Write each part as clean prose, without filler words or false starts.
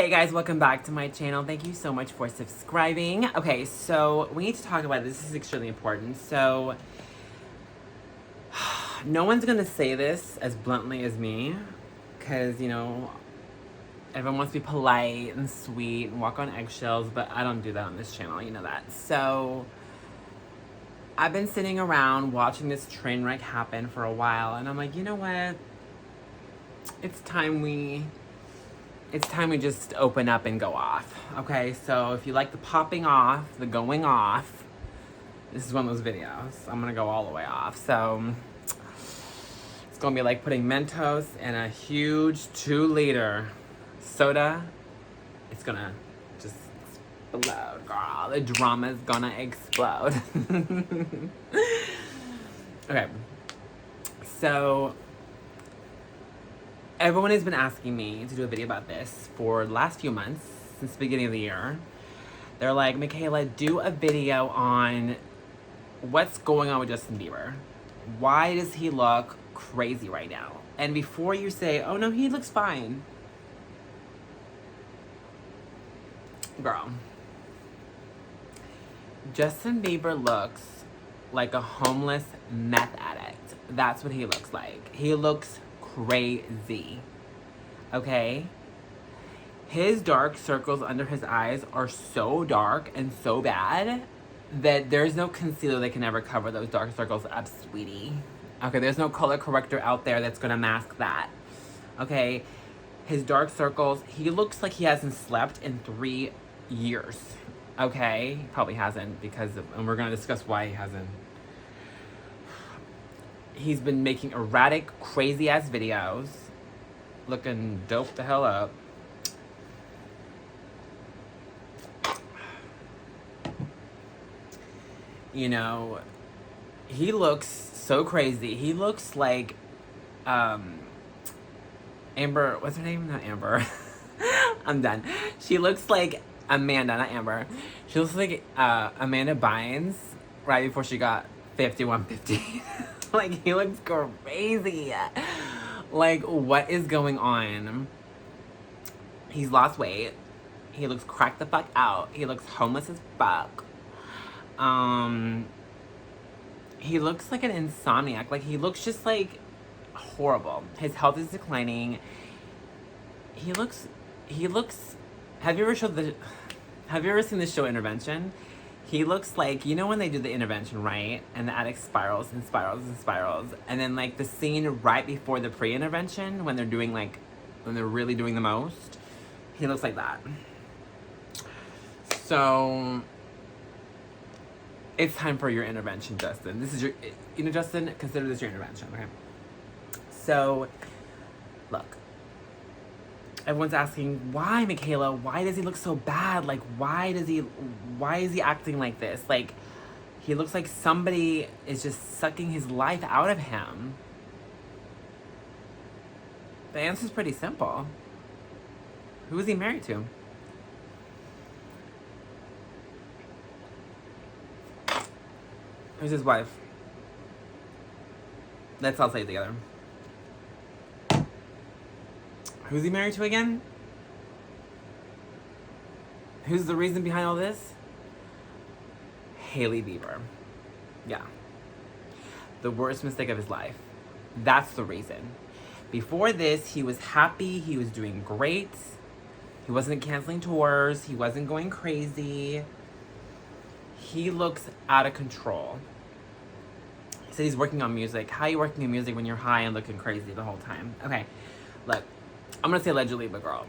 Hey guys, welcome back to my channel. Thank you so much for subscribing. Okay, so we need to talk about this. This is extremely important. So, no one's gonna say this as bluntly as me, because, you know, everyone wants to be polite and sweet and walk on eggshells, but I don't do that on this channel, you know that. So, I've been sitting around watching this train wreck happen for a while, and I'm like, you know what? It's time we just open up and go off. Okay, so if you like the popping off, the going off, this is one of those videos. I'm gonna go all the way off. So it's gonna be like putting Mentos in a huge 2-liter soda. It's gonna just explode, girl. The drama's gonna explode. Okay, so everyone has been asking me to do a video about this for the last few months, since the beginning of the year. They're like, Michaela, do a video on what's going on with Justin Bieber. Why does he look crazy right now? And before you say, oh no, he looks fine. Girl. Justin Bieber looks like a homeless meth addict. That's what he looks like. He looks crazy. Okay? His dark circles under his eyes are so dark and so bad that there's no concealer that can ever cover those dark circles up, sweetie. Okay, there's no color corrector out there that's gonna mask that. Okay? His dark circles, he looks like he hasn't slept in 3 years. Okay? He probably hasn't, because and we're gonna discuss why he hasn't. He's been making erratic, crazy-ass videos. Looking dope the hell up. You know, he looks so crazy. He looks like, Amber, what's her name? Not Amber. I'm done. She looks like Amanda, not Amber. She looks like, Amanda Bynes right before she got 5150. Like, he looks crazy. Like, what is going on? He's lost weight. He looks cracked the fuck out. He looks homeless as fuck. He looks like an insomniac. Like, he looks just, like, horrible. His health is declining. He looks, have you ever seen the show Intervention? He looks like, you know when they do the intervention, right? And the addict spirals and spirals and spirals. And then, like, the scene right before the pre-intervention, when they're doing, like, when they're really doing the most, he looks like that. So, it's time for your intervention, Justin. This is your, you know, Justin, consider this your intervention, okay? So, look. Everyone's asking, why, Michaela? Why does he look so bad? Like, why is he acting like this? Like, he looks like somebody is just sucking his life out of him. The answer's pretty simple. Who is he married to? Who's his wife? Let's all say it together. Who's he married to again? Who's the reason behind all this? Hailey Bieber. Yeah. The worst mistake of his life. That's the reason. Before this, he was happy. He was doing great. He wasn't canceling tours. He wasn't going crazy. He looks out of control. He said he's working on music. How are you working on music when you're high and looking crazy the whole time? Okay, look. I'm gonna say allegedly, but girl.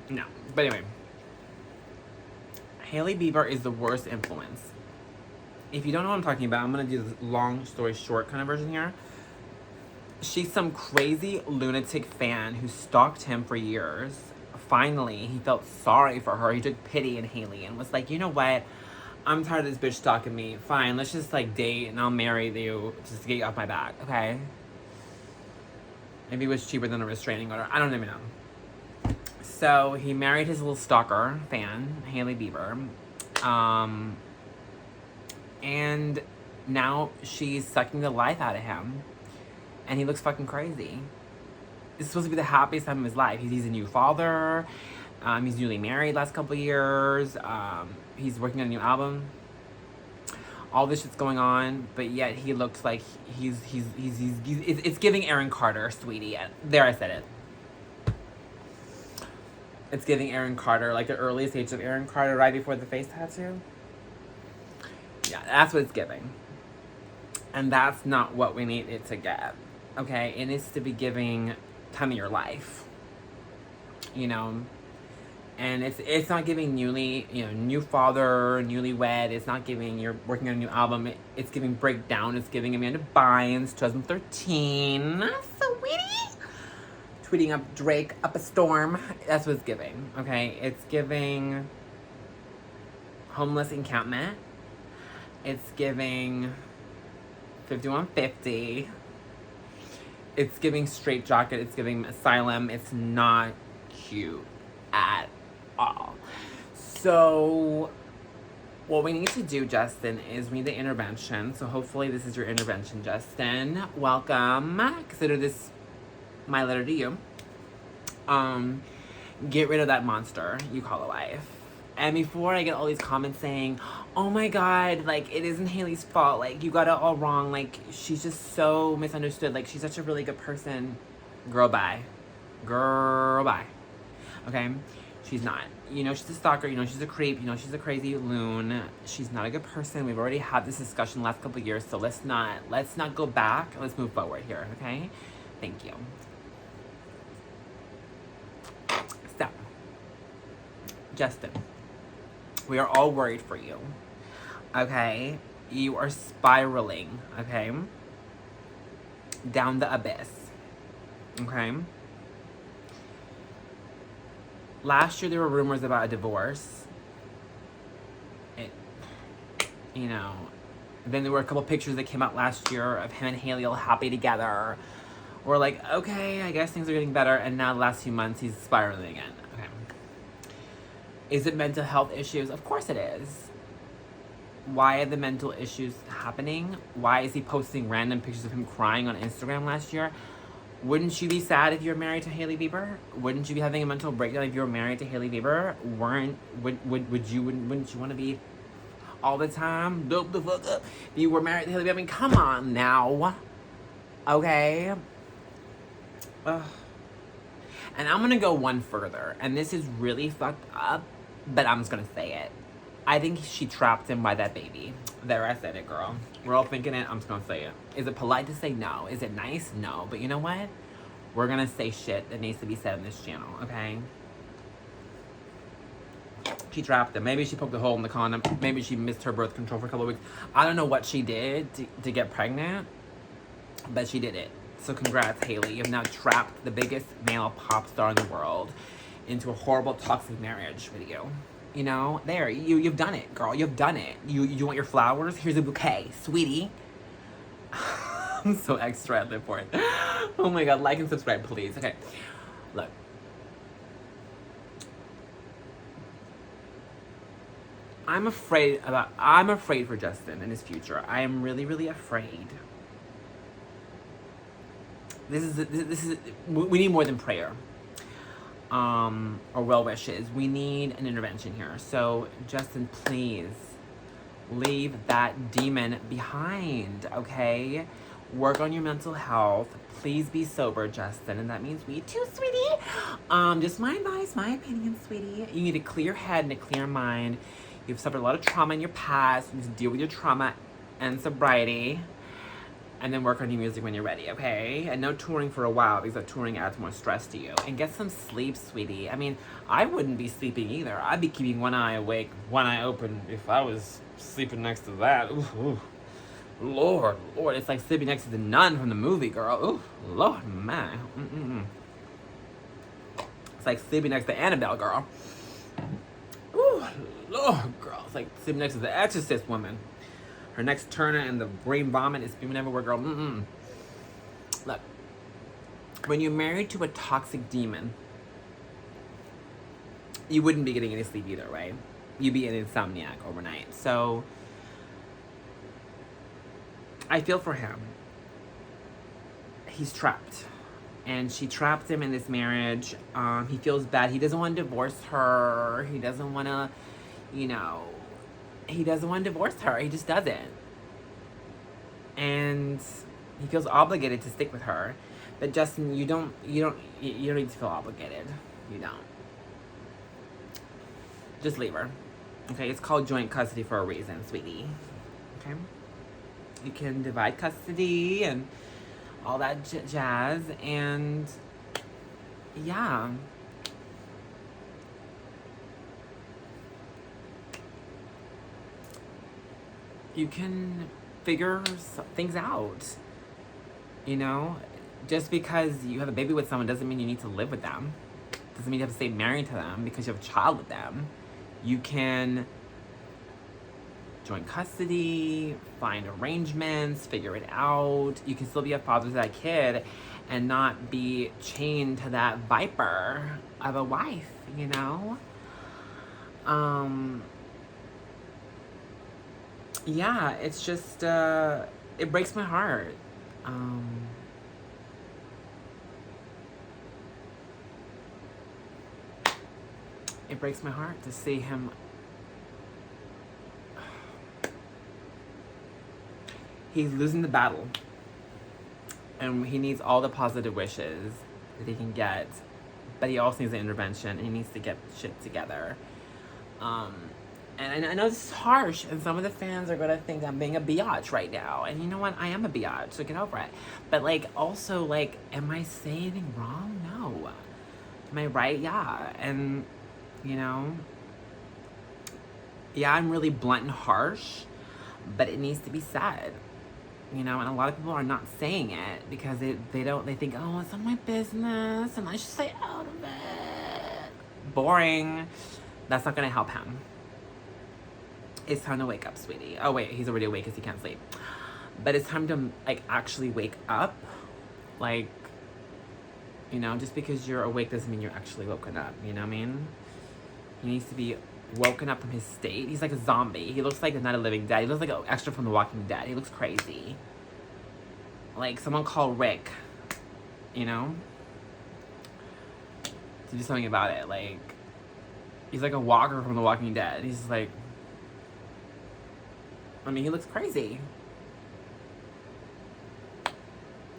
No. But anyway. Hailey Bieber is the worst influence. If you don't know what I'm talking about, I'm gonna do this long story short kind of version here. She's some crazy lunatic fan who stalked him for years. Finally, he felt sorry for her. He took pity in Hailey and was like, you know what? I'm tired of this bitch stalking me. Fine, let's just like date and I'll marry you just to get you off my back, okay? Maybe it was cheaper than a restraining order. I don't even know. So he married his little stalker fan, Hailey Bieber. And now she's sucking the life out of him. And he looks fucking crazy. It's supposed to be the happiest time of his life. He's a new father. He's newly married last couple of years. He's working on a new album. All this shit's going on, but yet he looks like he's it's giving Aaron Carter, sweetie. There, I said it. It's giving Aaron Carter, like the early stage of Aaron Carter, right before the face tattoo. Yeah, that's what it's giving. And that's not what we need it to get. Okay? It needs to be giving time of your life. You know? And it's not giving new father, newlywed. It's not giving you're working on a new album. It's giving breakdown. It's giving Amanda Bynes, 2013. Sweetie. Tweeting up Drake up a storm. That's what it's giving. Okay? It's giving homeless encampment. It's giving 5150. It's giving straitjacket. It's giving asylum. It's not cute at all. So what we need to do, Justin, is we need the intervention. So hopefully this is your intervention, Justin. Welcome. Consider this my letter to you. Get rid of that monster you call a wife. And before I get all these comments saying, oh my God, like, it isn't Haley's fault. Like, you got it all wrong. Like, she's just so misunderstood. Like, she's such a really good person. Girl, bye. Girl, bye. Okay? She's not. You know, she's a stalker. You know, she's a creep. You know, she's a crazy loon. She's not a good person. We've already had this discussion the last couple of years. So let's not go back. Let's move forward here. Okay? Thank you. So, Justin. We are all worried for you, okay? You are spiraling, okay? Down the abyss, okay? Last year, there were rumors about a divorce. Then there were a couple pictures that came out last year of him and Haley all happy together. We're like, okay, I guess things are getting better. And now the last few months, he's spiraling again. Is it mental health issues? Of course it is. Why are the mental issues happening? Why is he posting random pictures of him crying on Instagram last year? Wouldn't you be sad if you were married to Hailey Bieber? Wouldn't you be having a mental breakdown if you were married to Hailey Bieber? Wouldn't you want to be all the time dope the fuck up if you were married to Hailey Bieber? I mean, come on now. Okay? Ugh. And I'm gonna go one further, and this is really fucked up, but I'm just gonna say it. I think she trapped him by that baby. There, I said it, girl. We're all thinking it, I'm just gonna say it. Is it polite to say no? Is it nice? No. But you know what? We're gonna say shit that needs to be said on this channel, okay? She trapped him. Maybe she poked a hole in the condom. Maybe she missed her birth control for a couple of weeks. I don't know what she did to get pregnant, but she did it. So congrats, Hailey. You've now trapped the biggest male pop star in the world into a horrible, toxic marriage with you. You know? There. You've done it, girl. You've done it. You want your flowers? Here's a bouquet. Sweetie. I'm so extra at the point. Oh my God. Like and subscribe, please. Okay. Look. I'm afraid for Justin and his future. I am really, really afraid. This is we need more than prayer or well wishes. We need an intervention here. So Justin, please leave that demon behind, okay? Work on your mental health. Please be sober, Justin, and that means we too, sweetie. Just my advice, my opinion, sweetie. You need a clear head and a clear mind. You've suffered a lot of trauma in your past. You need to deal with your trauma and sobriety. And then work on your music when you're ready, okay? And no touring for a while because that touring adds more stress to you. And get some sleep, sweetie. I mean, I wouldn't be sleeping either. I'd be keeping one eye awake, one eye open if I was sleeping next to that. Ooh, ooh. Lord, it's like sleeping next to the nun from the movie, girl. Ooh, Lord, man. It's like sleeping next to Annabelle, girl. Ooh, Lord, girl. It's like sleeping next to the Exorcist woman. Her next Turner and the brain vomit is spewing everywhere, girl. Look, when you're married to a toxic demon, you wouldn't be getting any sleep either, right? You'd be an insomniac overnight. So, I feel for him. He's trapped. and she trapped him in this marriage. He feels bad. He doesn't want to divorce her. He doesn't want to, you know, he doesn't want to divorce her. He just doesn't. And he feels obligated to stick with her. But Justin, you don't need to feel obligated. You don't. Just leave her. Okay, it's called joint custody for a reason, sweetie. Okay? You can divide custody and all that jazz, and yeah. You can figure things out. You know, just because you have a baby with someone doesn't mean you need to live with them. Doesn't mean you have to stay married to them because you have a child with them. You can joint custody, find arrangements, figure it out. You can still be a father to that kid and not be chained to that viper of a wife, you know? Yeah, it's just, it breaks my heart. It breaks my heart to see him. He's losing the battle. And he needs all the positive wishes that he can get. But he also needs an intervention, and he needs to get shit together. And I know this is harsh, and some of the fans are gonna think I'm being a biatch right now. And you know what? I am a biatch, so get over it. But like, also, like, am I saying anything wrong? No. Am I right? Yeah. And, you know, yeah, I'm really blunt and harsh, but it needs to be said. You know, and a lot of people are not saying it because they think, oh, it's not my business, and I should stay out of it. Boring. That's not gonna help him. It's time to wake up, sweetie. Oh wait, he's already awake because he can't sleep. But it's time to, like, actually wake up. Like, you know, just because you're awake doesn't mean you're actually woken up. You know what I mean? He needs to be woken up from his state. He's like a zombie. He looks like a Night of the Living Dead. He looks like an extra from The Walking Dead. He looks crazy. Like, someone call Rick. You know? To do something about it. Like, he's like a walker from The Walking Dead. He's just like, I mean, he looks crazy.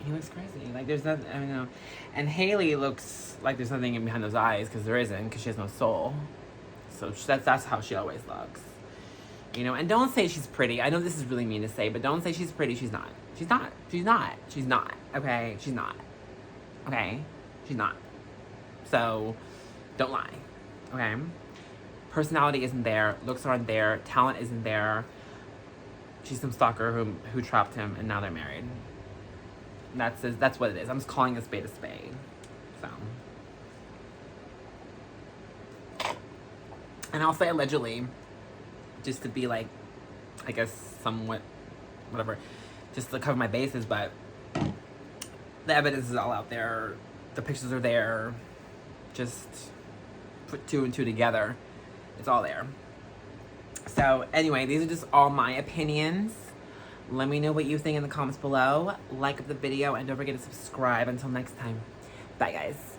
He looks crazy. Like, there's nothing, I don't know. And Haley looks like there's nothing behind those eyes, because there isn't, because she has no soul. So that's how she always looks. You know, and don't say she's pretty. I know this is really mean to say, but don't say she's pretty. She's not. She's not. She's not. She's not. Okay? She's not. Okay? She's not. So, don't lie. Okay? Personality isn't there. Looks aren't there. Talent isn't there. She's some stalker who trapped him, and now they're married. That's what it is. I'm just calling a spade a spade. So. And I'll say allegedly, just to be like, I guess somewhat, whatever, just to cover my bases, but the evidence is all out there. The pictures are there. Just put two and two together. It's all there. So anyway, these are just all my opinions. Let me know what you think in the comments below. Like up the video, and don't forget to subscribe. Until next time. Bye, guys.